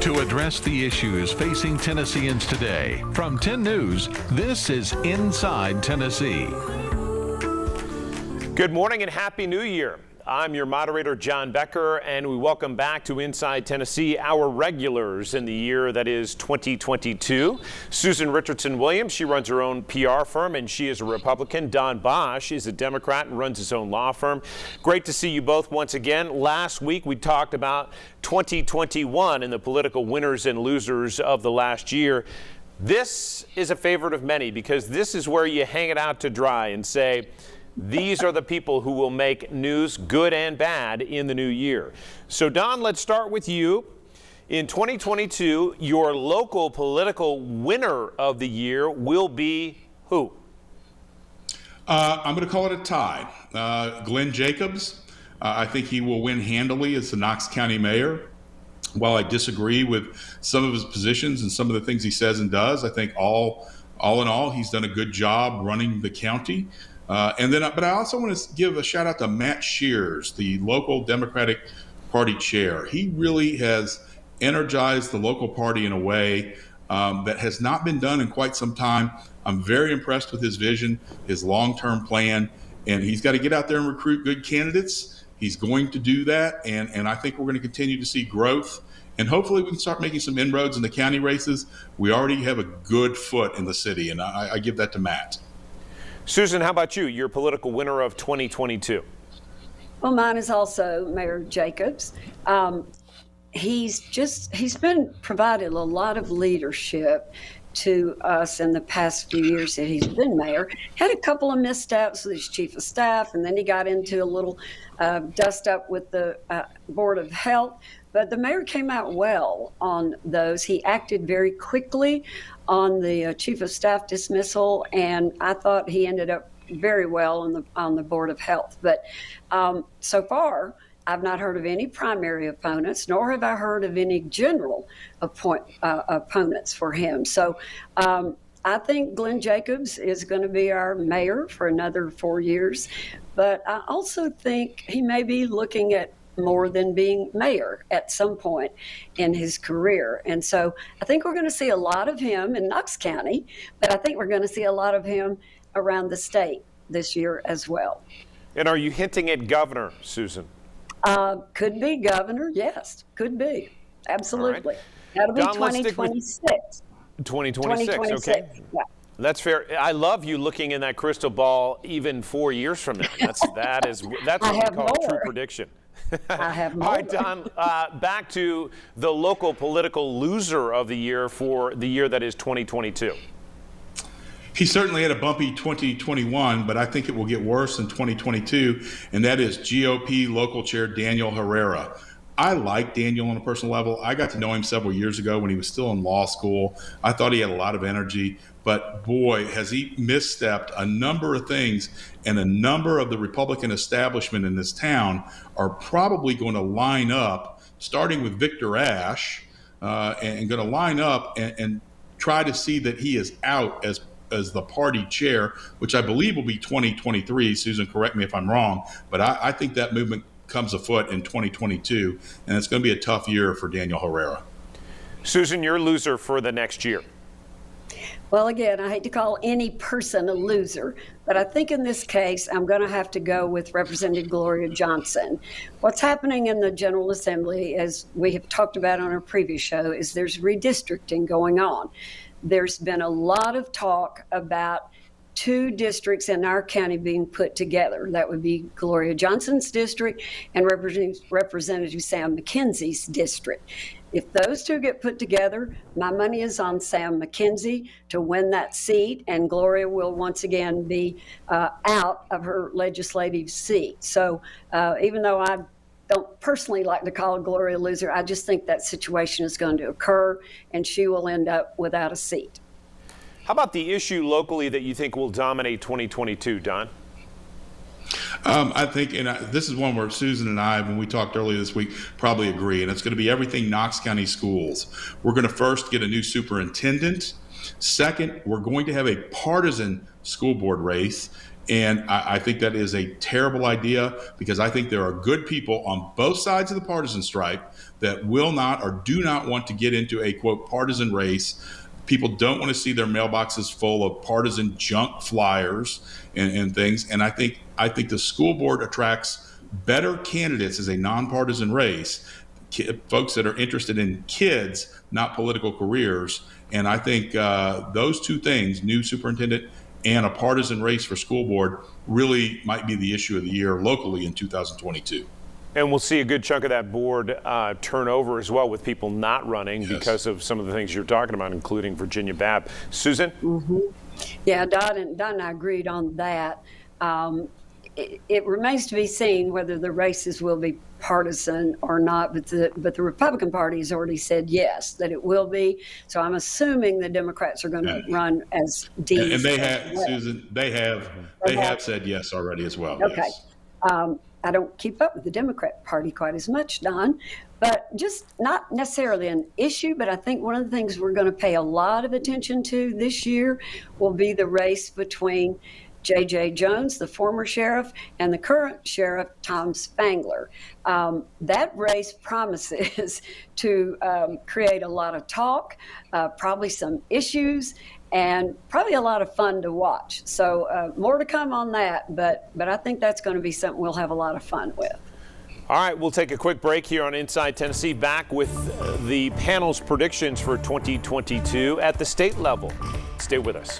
To address the issues facing Tennesseans today, from 10 News, this is Inside Tennessee. Good morning and Happy New Year. I'm your moderator, John Becker, and we welcome back to Inside Tennessee our regulars in the year that is 2022. Susan Richardson Williams, she runs her own PR firm, and she is a Republican. Don Bosch is a Democrat and runs his own law firm. Great to see you both once again. Last week we talked about 2021 and the political winners and losers of the last year. This is a favorite of many because this is where you hang it out to dry and say, these are the people who will make news, good and bad, in the new year. So, Don, let's start with you. In 2022, your local political winner of the year will be who? I'm going to call it a tie. Glenn Jacobs. I think he will win handily as the Knox County mayor. While I disagree with some of his positions and some of the things he says and does, I think all in all, he's done a good job running the county. But I also want to give a shout out to Matt Shears, the local Democratic Party chair. He really has energized the local party in a way that has not been done in quite some time. I'm very impressed with his vision, his long-term plan, and he's got to get out there and recruit good candidates. He's going to do that, and I think we're going to continue to see growth. And hopefully we can start making some inroads in the county races. We already have a good foot in the city, and I give that to Matt. Susan, how about you? Your political winner of 2022. Well, mine is also Mayor Jacobs. He's been provided a lot of leadership to us in the past few years that he's been mayor. Had a couple of missteps with his chief of staff, and then he got into a little dust up with the Board of Health. But the mayor came out well on those. He acted very quickly on the chief of staff dismissal, and I thought he ended up very well on the Board of Health. But so far, I've not heard of any primary opponents, nor have I heard of any general opponents for him. So I think Glenn Jacobs is going to be our mayor for another 4 years. But I also think he may be looking at more than being mayor at some point in his career. And so I think we're going to see a lot of him in Knox County, but I think we're going to see a lot of him around the state this year as well. And are you hinting at governor, Susan? Could be governor, yes, could be. Absolutely. Right. That'll be Don, 2026. 2026, okay. Yeah. That's fair. I love you looking in that crystal ball even 4 years from now. That's what we call a true prediction. I have more. All right, Don, back to the local political loser of the year for the year that is 2022. He certainly had a bumpy 2021, but I think it will get worse in 2022, and that is GOP local chair Daniel Herrera. I like Daniel on a personal level. I got to know him several years ago when he was still in law school. I thought he had a lot of energy, but boy, has he misstepped a number of things, and a number of the Republican establishment in this town are probably going to line up, starting with Victor Ashe, and going to line up and try to see that he is out as the party chair, which I believe will be 2023. Susan, correct me if I'm wrong, but I think that movement comes afoot in 2022, and it's going to be a tough year for Daniel Herrera. Susan, your loser for the next year. Well, again, I hate to call any person a loser, but I think in this case, I'm going to have to go with Representative Gloria Johnson. What's happening in the General Assembly, as we have talked about on our previous show, is there's redistricting going on. There's been a lot of talk about two districts in our county being put together. That would be Gloria Johnson's district and Representative Sam McKenzie's district. If those two get put together, my money is on Sam McKenzie to win that seat, and Gloria will once again be out of her legislative seat. So even though I don't personally like to call Gloria a loser, I just think that situation is going to occur, and she will end up without a seat. How about the issue locally that you think will dominate 2022, Don? I think, and this is one where Susan and I, when we talked earlier this week, probably agree, and it's going to be everything Knox County schools. We're going to first get a new superintendent. Second, we're going to have a partisan school board race. And I think that is a terrible idea, because I think there are good people on both sides of the partisan stripe that will not or do not want to get into a, quote, partisan race. People don't want to see their mailboxes full of partisan junk flyers and things. And I think the school board attracts better candidates as a nonpartisan race, folks that are interested in kids, not political careers. And I think those two things, new superintendent and a partisan race for school board, really might be the issue of the year locally in 2022. And we'll see a good chunk of that board turn over as well, with people not running because of some of the things you're talking about, including Virginia Babb. Susan? Mm-hmm. Yeah, Don and I agreed on that. It remains to be seen whether the races will be partisan or not, but the Republican Party has already said yes, that it will be. So I'm assuming the Democrats are going to run as D's. And they have, Susan, they have said yes already as well. Okay. Yes. I don't keep up with the Democrat Party quite as much, Don, but just not necessarily an issue. But I think one of the things we're going to pay a lot of attention to this year will be the race between J.J. Jones, the former sheriff, and the current sheriff, Tom Spangler. That race promises to create a lot of talk, probably some issues, and probably a lot of fun to watch. So more to come on that, but I think that's going to be something we'll have a lot of fun with. All right, we'll take a quick break here on Inside Tennessee. Back with the panel's predictions for 2022 at the state level. Stay with us.